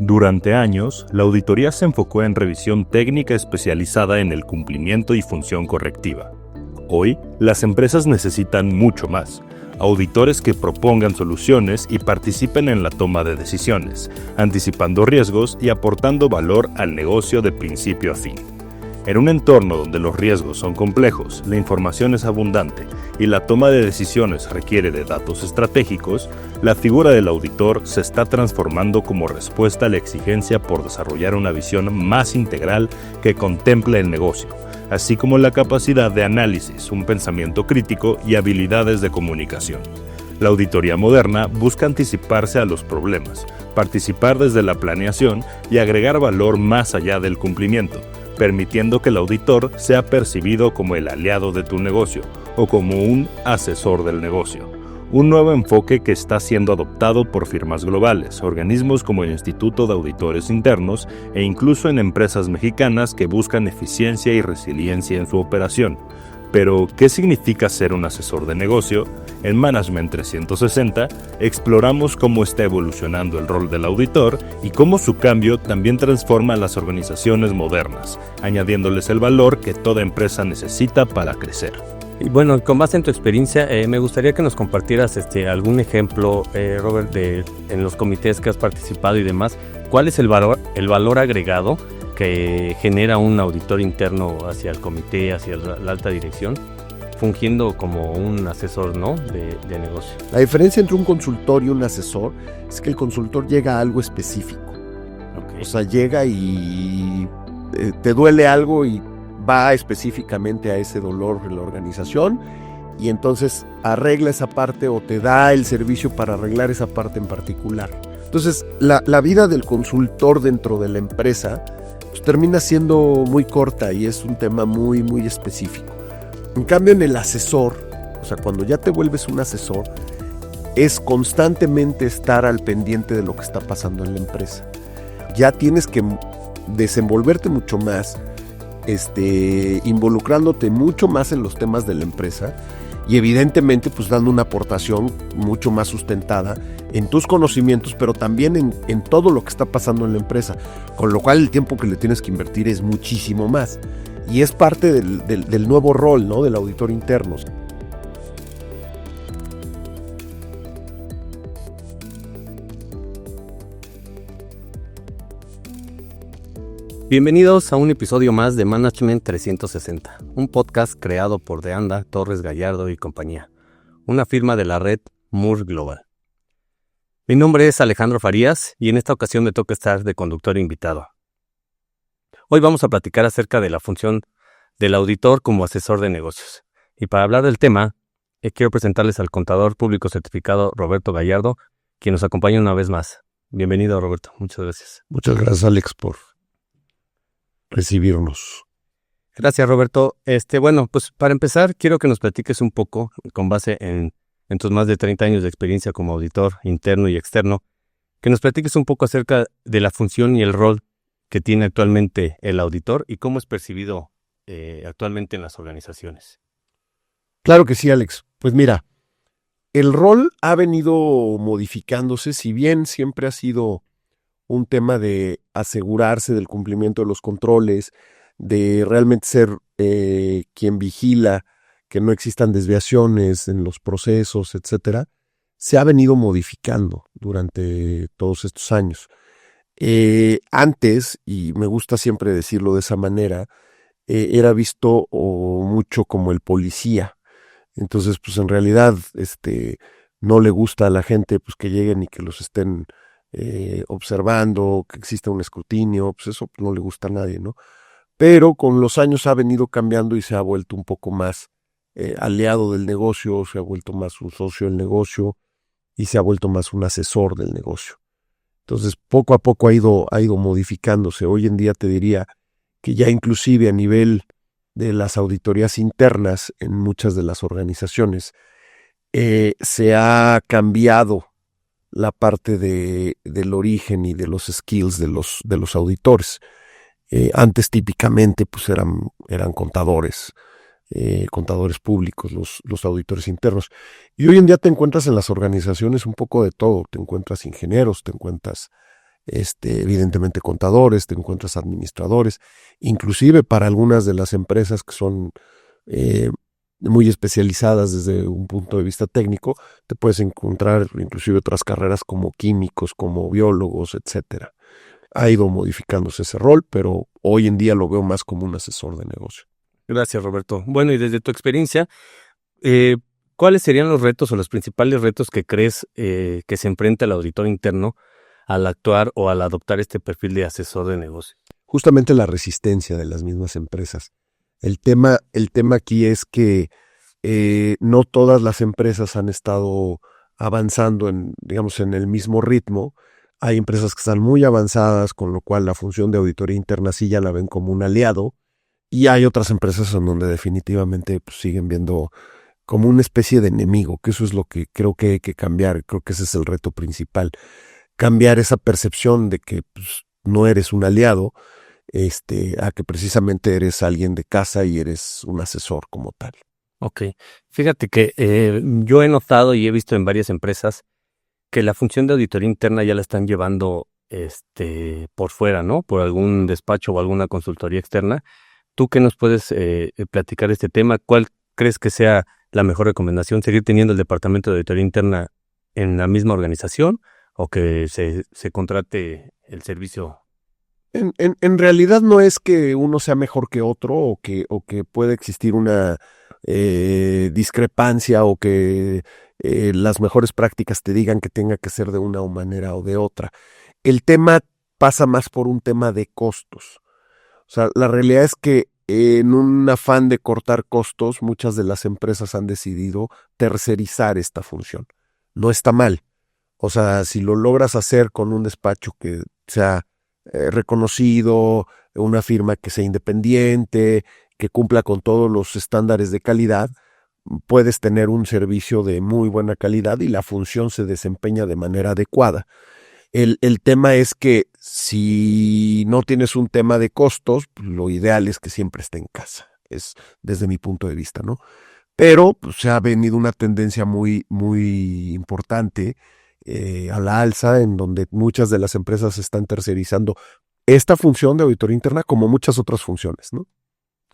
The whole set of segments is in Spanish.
Durante años, la auditoría se enfocó en revisión técnica especializada en el cumplimiento y función correctiva. Hoy, las empresas necesitan mucho más. Auditores que propongan soluciones y participen en la toma de decisiones, anticipando riesgos y aportando valor al negocio de principio a fin. En un entorno donde los riesgos son complejos, la información es abundante y la toma de decisiones requiere de datos estratégicos, la figura del auditor se está transformando como respuesta a la exigencia por desarrollar una visión más integral que contemple el negocio, así como la capacidad de análisis, un pensamiento crítico y habilidades de comunicación. La auditoría moderna busca anticiparse a los problemas, participar desde la planeación y agregar valor más allá del cumplimiento, permitiendo que el auditor sea percibido como el aliado de tu negocio o como un asesor del negocio. Un nuevo enfoque que está siendo adoptado por firmas globales, organismos como el Instituto de Auditores Internos e incluso en empresas mexicanas que buscan eficiencia y resiliencia en su operación. Pero, ¿qué significa ser un asesor de negocio? En Management 360 exploramos cómo está evolucionando el rol del auditor y cómo su cambio también transforma a las organizaciones modernas, añadiéndoles el valor que toda empresa necesita para crecer. Y bueno, con base en tu experiencia, me gustaría que nos compartieras algún ejemplo, Robert, en los comités que has participado y demás. ¿Cuál es el valor agregado que genera un auditor interno hacia el comité, hacia la alta dirección, fungiendo como un asesor, ¿no?, de negocio? La diferencia entre un consultor y un asesor es que el consultor llega a algo específico. Okay. O sea, llega y te duele algo y va específicamente a ese dolor en la organización y entonces arregla esa parte o te da el servicio para arreglar esa parte en particular. Entonces, la vida del consultor dentro de la empresa pues termina siendo muy corta y es un tema muy, muy específico. En cambio, en el asesor, o sea, cuando ya te vuelves un asesor, es constantemente estar al pendiente de lo que está pasando en la empresa. Ya tienes que desenvolverte mucho más, involucrándote mucho más en los temas de la empresa y evidentemente pues dando una aportación mucho más sustentada en tus conocimientos, pero también en todo lo que está pasando en la empresa, con lo cual el tiempo que le tienes que invertir es muchísimo más y es parte del nuevo rol, ¿no?, del auditor interno. Bienvenidos a un episodio más de Management 360, un podcast creado por Deanda, Torres Gallardo y compañía, una firma de la red Moore Global. Mi nombre es Alejandro Farías y en esta ocasión me toca estar de conductor invitado. Hoy vamos a platicar acerca de la función del auditor como asesor de negocios. Y para hablar del tema, quiero presentarles al contador público certificado Roberto Gallardo, quien nos acompaña una vez más. Bienvenido, Roberto. Muchas gracias. Muchas gracias, Alex, por recibirnos. Gracias, Roberto. Bueno, pues para empezar, quiero que nos platiques un poco, con base en tus más de 30 años de experiencia como auditor interno y externo, que nos platiques un poco acerca de la función y el rol que tiene actualmente el auditor y cómo es percibido actualmente en las organizaciones. Claro que sí, Alex. Pues mira, el rol ha venido modificándose, si bien siempre ha sido un tema de asegurarse del cumplimiento de los controles, de realmente ser quien vigila que no existan desviaciones en los procesos, etcétera, se ha venido modificando durante todos estos años. Antes, y me gusta siempre decirlo de esa manera, era visto mucho como el policía. Entonces, pues en realidad no le gusta a la gente pues que lleguen y que los estén observando, que exista un escrutinio, pues eso no le gusta a nadie, ¿no? Pero con los años ha venido cambiando y se ha vuelto un poco más aliado del negocio, se ha vuelto más un socio del negocio y se ha vuelto más un asesor del negocio. Entonces, poco a poco ha ido modificándose. Hoy en día te diría que ya inclusive a nivel de las auditorías internas en muchas de las organizaciones se ha cambiado la parte del origen y de los skills de los auditores. Antes típicamente pues eran contadores públicos, los auditores internos. Y hoy en día te encuentras en las organizaciones un poco de todo. Te encuentras ingenieros, te encuentras evidentemente contadores, te encuentras administradores, inclusive para algunas de las empresas que son muy especializadas desde un punto de vista técnico, te puedes encontrar inclusive otras carreras como químicos, como biólogos, etcétera. Ha ido modificándose ese rol, pero hoy en día lo veo más como un asesor de negocio. Gracias, Roberto. Bueno, y desde tu experiencia, ¿cuáles serían los retos o los principales retos que crees que se enfrenta el auditor interno al actuar o al adoptar este perfil de asesor de negocio? Justamente la resistencia de las mismas empresas. El tema aquí es que no todas las empresas han estado avanzando en el mismo ritmo. Hay empresas que están muy avanzadas, con lo cual la función de auditoría interna sí ya la ven como un aliado, y hay otras empresas en donde definitivamente pues, siguen viendo como una especie de enemigo, que eso es lo que creo que hay que cambiar. Creo que ese es el reto principal. Cambiar esa percepción de que pues, no eres un aliado, a que precisamente eres alguien de casa y eres un asesor como tal. Ok. Fíjate que yo he notado y he visto en varias empresas que la función de auditoría interna ya la están llevando por fuera, ¿no? Por algún despacho o alguna consultoría externa. ¿Tú qué nos puedes platicar de este tema? ¿Cuál crees que sea la mejor recomendación? ¿Seguir teniendo el departamento de auditoría interna en la misma organización o que se contrate el servicio? En realidad no es que uno sea mejor que otro o que pueda existir una discrepancia o que las mejores prácticas te digan que tenga que ser de una manera o de otra. El tema pasa más por un tema de costos. O sea, la realidad es que en un afán de cortar costos, muchas de las empresas han decidido tercerizar esta función. No está mal. O sea, si lo logras hacer con un despacho que sea reconocido, una firma que sea independiente, que cumpla con todos los estándares de calidad, puedes tener un servicio de muy buena calidad y la función se desempeña de manera adecuada. El tema es que si no tienes un tema de costos, pues lo ideal es que siempre esté en casa. Es desde mi punto de vista, ¿no? Pero pues, se ha venido una tendencia muy, muy importante a la alza, en donde muchas de las empresas están tercerizando esta función de auditoría interna como muchas otras funciones, ¿no?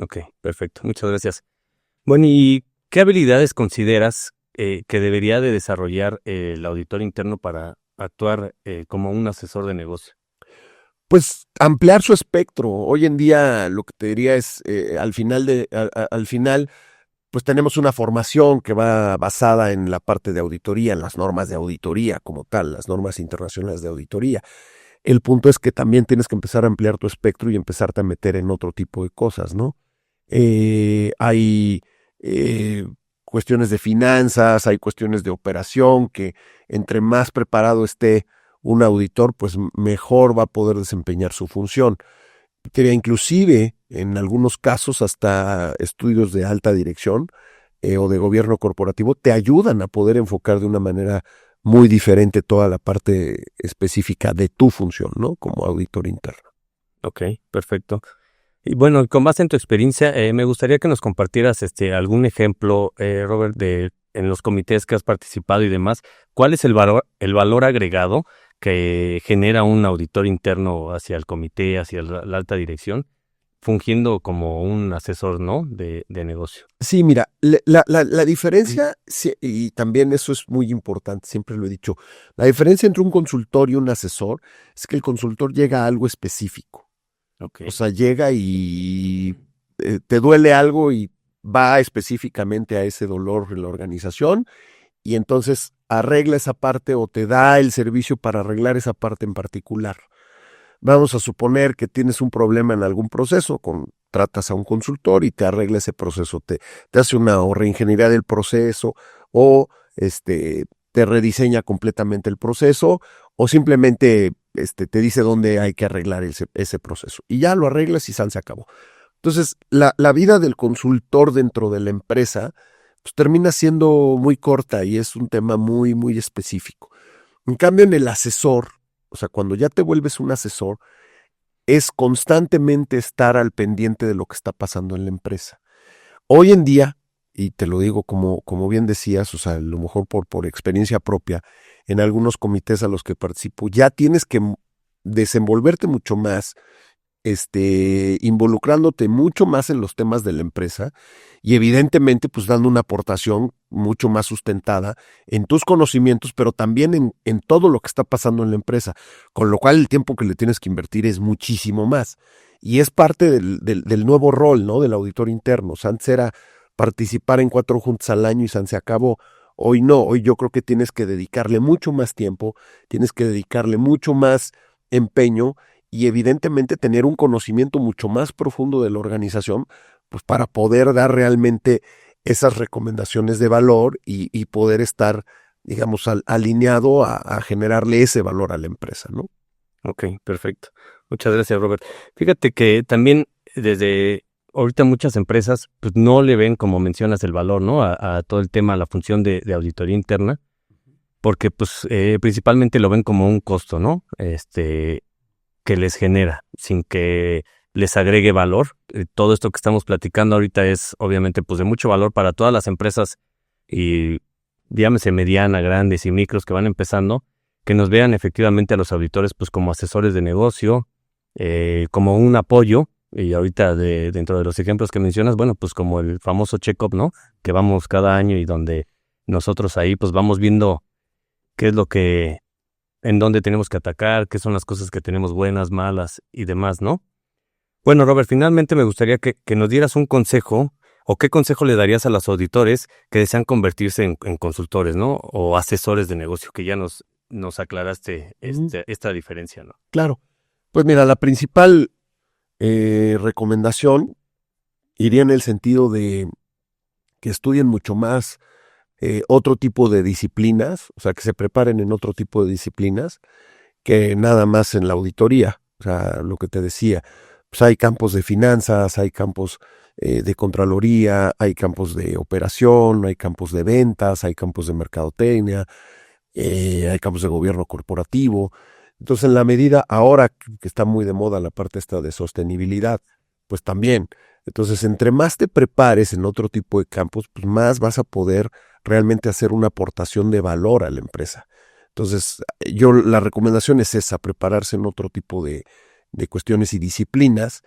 Ok, perfecto. Muchas gracias. Bueno, ¿y qué habilidades consideras que debería de desarrollar el auditor interno para actuar como un asesor de negocio? Pues ampliar su espectro. Hoy en día lo que te diría es, al final, pues tenemos una formación que va basada en la parte de auditoría, en las normas de auditoría como tal, las normas internacionales de auditoría. El punto es que también tienes que empezar a ampliar tu espectro y empezarte a meter en otro tipo de cosas, ¿no? Hay cuestiones de finanzas, hay cuestiones de operación, que entre más preparado esté un auditor, pues mejor va a poder desempeñar su función. Inclusive, en algunos casos, hasta estudios de alta dirección o de gobierno corporativo te ayudan a poder enfocar de una manera muy diferente toda la parte específica de tu función, ¿no? Como auditor interno. Ok, perfecto. Y bueno, con base en tu experiencia, me gustaría que nos compartieras algún ejemplo, Robert, en los comités que has participado y demás. ¿Cuál es el valor agregado que genera un auditor interno hacia el comité, hacia la alta dirección, fungiendo como un asesor, ¿no? de negocio? Sí, mira, la diferencia, sí, y también eso es muy importante, siempre lo he dicho, la diferencia entre un consultor y un asesor es que el consultor llega a algo específico. Okay. O sea, llega y te duele algo y va específicamente a ese dolor en la organización y entonces arregla esa parte o te da el servicio para arreglar esa parte en particular. Vamos a suponer que tienes un problema en algún proceso, contratas a un consultor y te arregla ese proceso, te hace una reingeniería del proceso o te rediseña completamente el proceso o simplemente te dice dónde hay que arreglar ese proceso. Y ya lo arreglas y se acabó. Entonces, la vida del consultor dentro de la empresa pues, termina siendo muy corta y es un tema muy, muy específico. En cambio, en el asesor, o sea, cuando ya te vuelves un asesor, es constantemente estar al pendiente de lo que está pasando en la empresa. Hoy en día, y te lo digo como bien decías, o sea, a lo mejor por experiencia propia, en algunos comités a los que participo, ya tienes que desenvolverte mucho más, involucrándote mucho más en los temas de la empresa y evidentemente pues dando una aportación mucho más sustentada en tus conocimientos, pero también en todo lo que está pasando en la empresa, con lo cual el tiempo que le tienes que invertir es muchísimo más. Y es parte del nuevo rol, ¿no? Del auditor interno. Antes era participar en 4 juntas al año y se acabó. Hoy no, hoy yo creo que tienes que dedicarle mucho más tiempo, tienes que dedicarle mucho más empeño y evidentemente tener un conocimiento mucho más profundo de la organización, pues para poder dar realmente esas recomendaciones de valor y poder estar, digamos, alineado a generarle ese valor a la empresa, ¿no? Ok, perfecto. Muchas gracias, Robert. Fíjate que también desde ahorita muchas empresas pues no le ven, como mencionas, el valor, ¿no? A todo el tema, a la función de auditoría interna, porque pues principalmente lo ven como un costo, ¿no? Que les genera, sin que les agregue valor. Todo esto que estamos platicando ahorita es obviamente pues de mucho valor para todas las empresas y llámese mediana, grandes y micros que van empezando, que nos vean efectivamente a los auditores pues como asesores de negocio, como un apoyo. Y ahorita dentro de los ejemplos que mencionas, bueno, pues como el famoso check-up, ¿no? Que vamos cada año y donde nosotros ahí pues vamos viendo qué es lo que, en dónde tenemos que atacar, qué son las cosas que tenemos buenas, malas y demás, ¿no? Bueno, Robert, finalmente me gustaría que nos dieras un consejo, o qué consejo le darías a los auditores que desean convertirse en consultores, ¿no? O asesores de negocio, que ya nos aclaraste esta diferencia, ¿no? Claro. Pues mira, la principal recomendación iría en el sentido de que estudien mucho más otro tipo de disciplinas, o sea, que se preparen en otro tipo de disciplinas que nada más en la auditoría. O sea, lo que te decía, pues hay campos de finanzas, hay campos de contraloría, hay campos de operación, hay campos de ventas, hay campos de mercadotecnia, hay campos de gobierno corporativo. Entonces, en la medida ahora que está muy de moda la parte esta de sostenibilidad, pues también. Entonces, entre más te prepares en otro tipo de campos, pues más vas a poder realmente hacer una aportación de valor a la empresa. Entonces, la recomendación es esa, prepararse en otro tipo de cuestiones y disciplinas,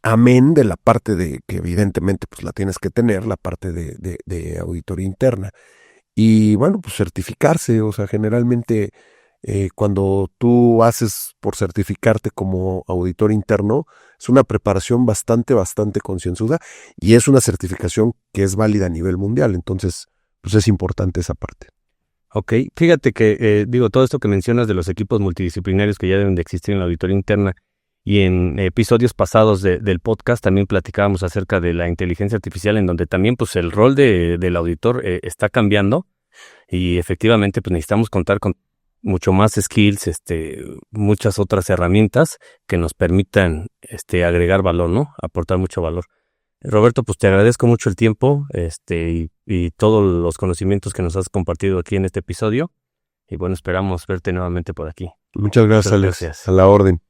amén de la parte de que evidentemente pues la tienes que tener, la parte de auditoría interna. Y bueno, pues certificarse, o sea, generalmente cuando tú haces por certificarte como auditor interno, es una preparación bastante concienzuda y es una certificación que es válida a nivel mundial, entonces pues es importante esa parte. Ok, fíjate que, todo esto que mencionas de los equipos multidisciplinarios que ya deben de existir en la auditoría interna, y en episodios pasados del podcast también platicábamos acerca de la inteligencia artificial, en donde también pues el rol del auditor está cambiando y efectivamente pues necesitamos contar con mucho más skills, muchas otras herramientas que nos permitan agregar valor, ¿no? Aportar mucho valor. Roberto, pues te agradezco mucho el tiempo y todos los conocimientos que nos has compartido aquí en este episodio. Y bueno, esperamos verte nuevamente por aquí. Muchas gracias, Alex. Gracias. A la orden.